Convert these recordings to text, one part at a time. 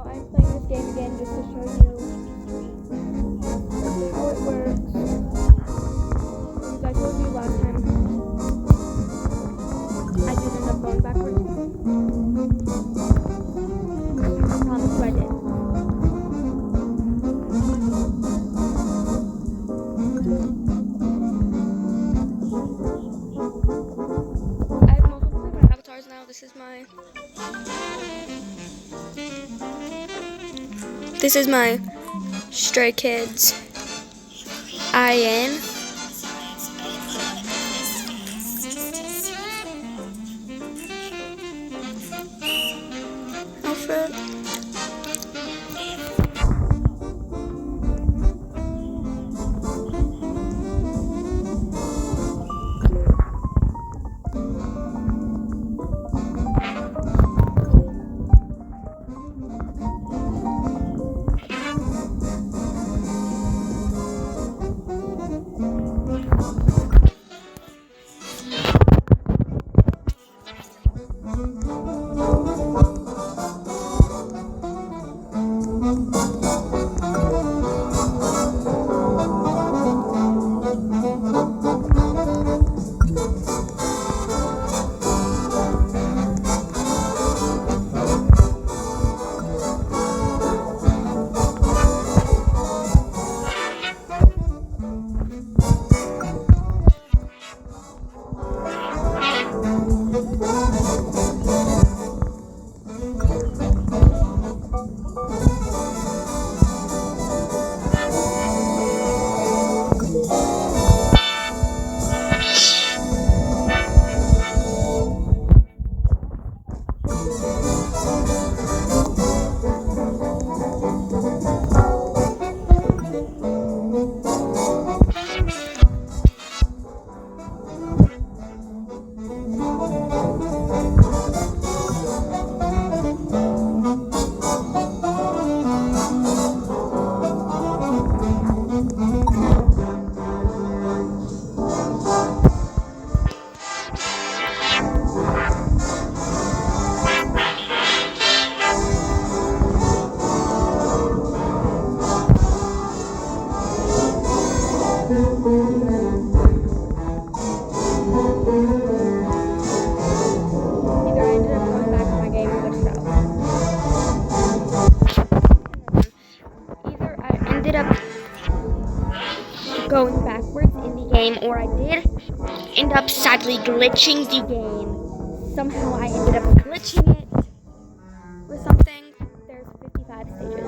I'm playing this game again just to show you how it works. As I told you last time, I did end up going backwards. I promise you I did. I have multiple different avatars now. This is my Stray Kids IN. Outfit. Going backwards in the game, or I did end up sadly glitching the game. Somehow I ended up glitching it or something. There's 55 stages.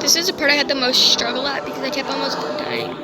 This is the part I had the most struggle at because I kept almost dying.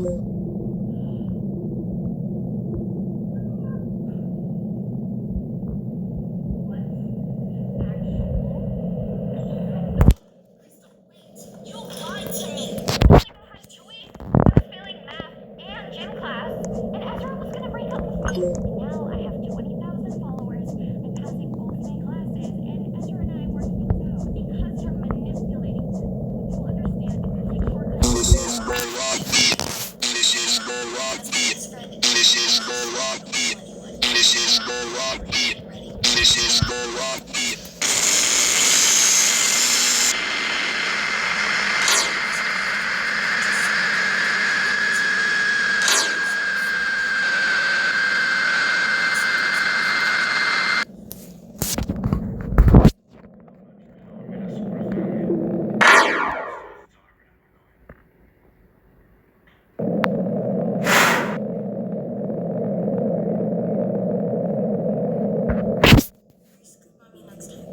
You lied to me. Only the first 2 weeks, I was failing math and gym class, and Ezra was gonna break up with me. Now I have 20,000 followers. I'm passing both my classes, and Ezra and I work things out because you're manipulating me. You'll understand if you take shortcuts. This is Milwaukee. This is Milwaukee. This is Milwaukee. This is Milwaukee. Mommy next time.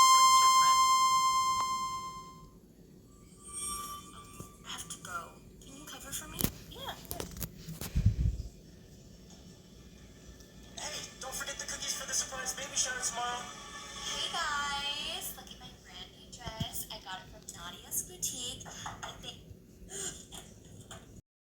Someone's your friend? I have to go. Can you cover for me? Yeah. Hey, don't forget the cookies for the surprise baby shower tomorrow. Hey guys, look at my brand new dress. I got it from Nadia's boutique. I think